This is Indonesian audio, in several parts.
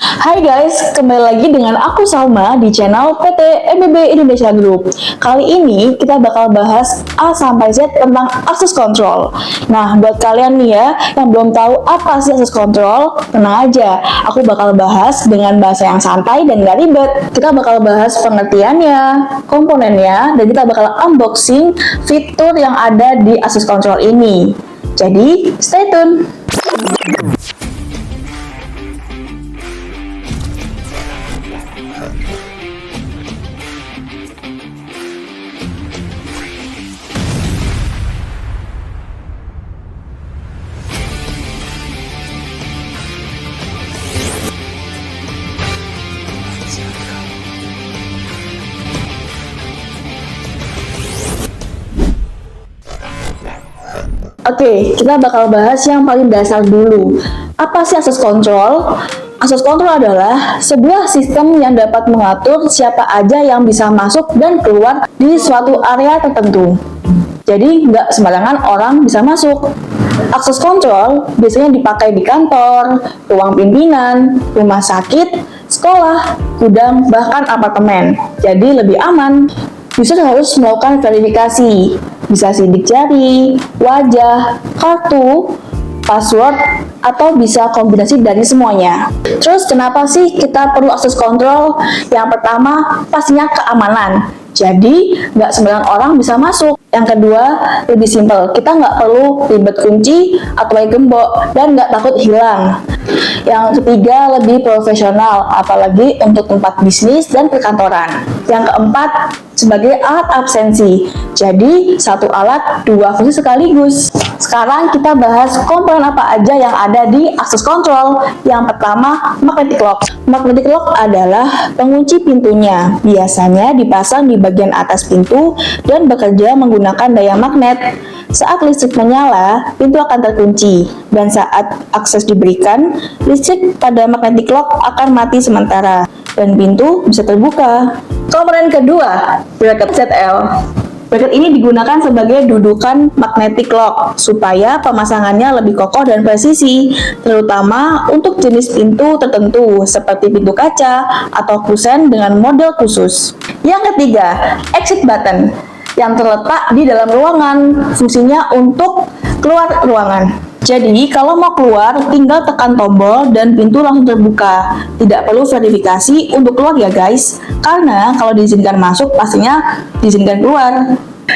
Hai guys, kembali lagi dengan aku Salma di channel PT EBB Indonesia Group. Kali ini kita bakal bahas A sampai Z tentang access control. Nah, buat kalian nih ya yang belum tahu apa sih access control, tenang aja, aku bakal bahas dengan bahasa yang santai dan gak ribet. Kita bakal bahas pengertiannya, komponennya, dan kita bakal unboxing fitur yang ada di access control ini. Jadi, stay tune! Oke, kita bakal bahas yang paling dasar dulu. Apa sih access control? Access control adalah sebuah sistem yang dapat mengatur siapa aja yang bisa masuk dan keluar di suatu area tertentu. Jadi, nggak sembarangan orang bisa masuk. Access control biasanya dipakai di kantor, ruang pimpinan, rumah sakit, sekolah, gudang, bahkan apartemen. Jadi, lebih aman. User harus melakukan verifikasi, bisa sidik jari, wajah, kartu, password, atau bisa kombinasi dari semuanya. Terus kenapa sih kita perlu access control? Yang pertama, pastinya keamanan. Jadi, nggak sembarang orang bisa masuk. Yang kedua, lebih simpel. Kita nggak perlu ribet kunci atau gembok dan nggak takut hilang. Yang ketiga, lebih profesional, apalagi untuk tempat bisnis dan perkantoran. Yang keempat, sebagai alat absensi. Jadi, satu alat, dua fungsi sekaligus. Sekarang kita bahas komponen apa aja yang ada di access control. Yang pertama, magnetic lock. Magnetic lock adalah pengunci pintunya. Biasanya dipasang di bagian atas pintu dan bekerja menggunakan daya magnet. Saat listrik menyala, pintu akan terkunci, dan saat akses diberikan, listrik pada magnetic lock akan mati sementara, dan pintu bisa terbuka. Komponen kedua, bracket ZL. Bracket ini digunakan sebagai dudukan magnetic lock, supaya pemasangannya lebih kokoh dan presisi, terutama untuk jenis pintu tertentu, seperti pintu kaca atau kusen dengan model khusus. Yang ketiga, exit button, yang terletak di dalam ruangan, fungsinya untuk keluar ruangan. Jadi, kalau mau keluar, tinggal tekan tombol dan pintu langsung terbuka. Tidak perlu verifikasi untuk keluar ya guys, karena kalau diizinkan masuk, pastinya diizinkan keluar.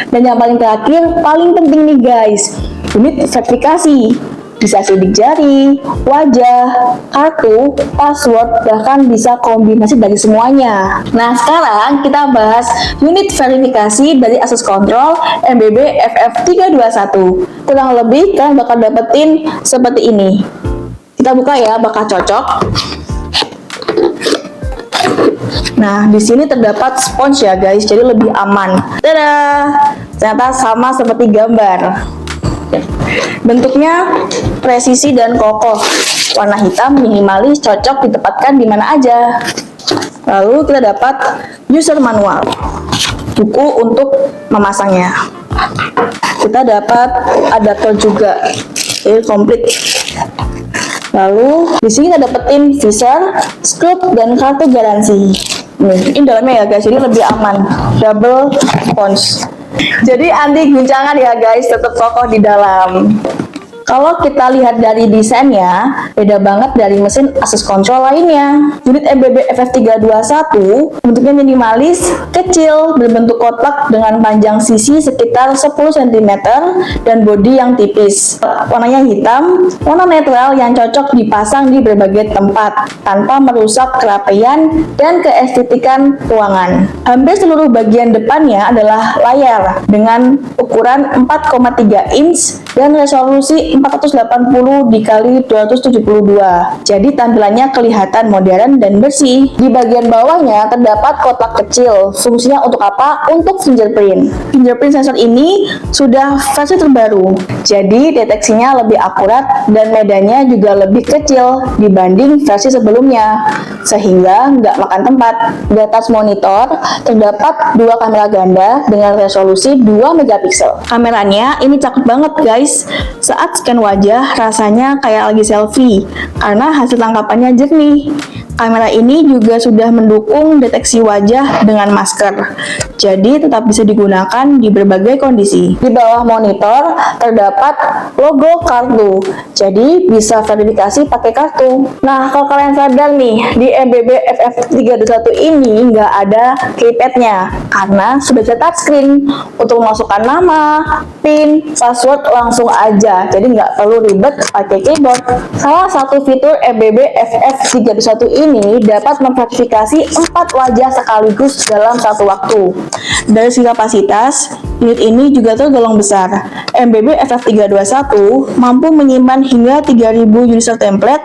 Dan yang paling terakhir, paling penting nih guys, unit verifikasi. Bisa sidik jari, wajah, kartu, password, bahkan bisa kombinasi dari semuanya. Nah, sekarang kita bahas unit verifikasi dari access control MBB FF321. Kurang lebih kalian bakal dapetin seperti ini. Kita buka ya, bakal cocok. Nah, di sini terdapat spons ya guys, jadi lebih aman. Dadah! Ternyata sama seperti gambar. Bentuknya presisi dan kokoh, warna hitam, minimalis, cocok ditempatkan di mana aja. Lalu kita dapat user manual, buku untuk memasangnya. Kita dapat adaptor juga, jadi komplit. Lalu di sini kita dapetin visor, skrup, dan kartu garansi. Ini dalamnya ya guys, jadi lebih aman, double sponge. Jadi anti guncangan ya guys, tetap kokoh di dalam. Kalau kita lihat dari desainnya, beda banget dari mesin access control lainnya. Unit MBB FF321 bentuknya minimalis, kecil, berbentuk kotak dengan panjang sisi sekitar 10 cm dan bodi yang tipis. Warnanya hitam, warna netral yang cocok dipasang di berbagai tempat tanpa merusak kerapian dan keestetikan ruangan. Hampir seluruh bagian depannya adalah layar dengan ukuran 4,3 inch dan resolusi 480 dikali 272. Jadi tampilannya kelihatan modern dan bersih. Di bagian bawahnya terdapat kotak kecil. Fungsinya untuk apa? Untuk fingerprint. Fingerprint sensor ini sudah versi terbaru. Jadi deteksinya lebih akurat dan medannya juga lebih kecil dibanding versi sebelumnya, sehingga nggak makan tempat. Di atas monitor terdapat dua kamera ganda dengan resolusi 2 megapiksel. Kameranya ini cakep banget guys. Saat scan wajah rasanya kayak lagi selfie karena hasil tangkapannya jernih. Kamera ini juga sudah mendukung deteksi wajah dengan masker, jadi tetap bisa digunakan di berbagai kondisi. Di bawah monitor terdapat logo kartu, jadi bisa verifikasi pakai kartu. Nah, kalau kalian sadar nih, di MBB FF321 ini nggak ada keypadnya, karena sudah ada touchscreen. Untuk memasukkan nama, PIN, password langsung aja, jadi nggak perlu ribet pakai keyboard. Salah satu fitur MBB FF321 ini dapat memverifikasi 4 wajah sekaligus dalam satu waktu. Dari segi kapasitas, unit ini juga tergolong besar. MBB FF321 mampu menyimpan hingga 3000 user template,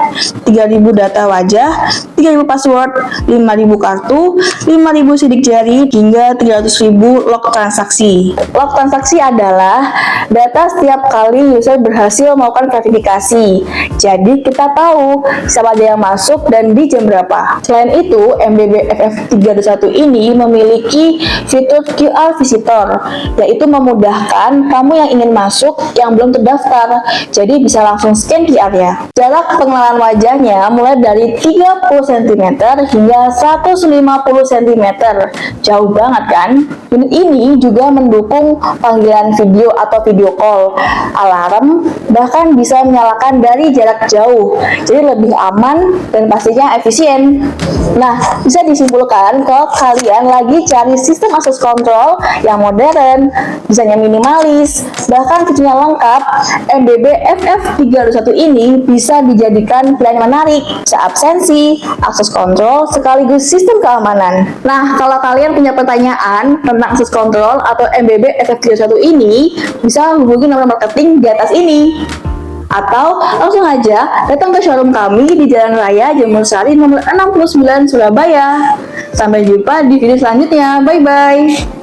3000 data wajah, 3000 password, 5000 kartu, 5000 sidik jari, hingga 300.000 log transaksi. Log transaksi adalah data setiap kali user berhasil melakukan verifikasi. Jadi kita tahu siapa aja yang masuk dan di jam berapa. Selain itu, MBB FF321 ini memiliki fitur QR Visitor, yaitu memudahkan kamu yang ingin masuk yang belum terdaftar, jadi bisa langsung scan QR-nya. Jarak pengenalan wajahnya mulai dari 30 cm hingga 150 cm, jauh banget kan? Unit ini juga mendukung panggilan video atau video call, alarm, bahkan bisa menyalakan dari jarak jauh, jadi lebih aman dan pastinya efisien. Nah, bisa disimpulkan kalau kalian lagi cari sistem akses kontrol yang modern, desainnya minimalis, bahkan fiturnya lengkap, MBB FF321 ini bisa dijadikan pilihan menarik, seabsensi, akses kontrol, sekaligus sistem keamanan. Nah, kalau kalian punya pertanyaan tentang akses kontrol atau MBB FF321 ini, bisa hubungi nomor marketing di atas ini. Atau langsung aja datang ke showroom kami di Jalan Raya Jamur Sari nomor 69 Surabaya. Sampai jumpa di video selanjutnya. Bye-bye.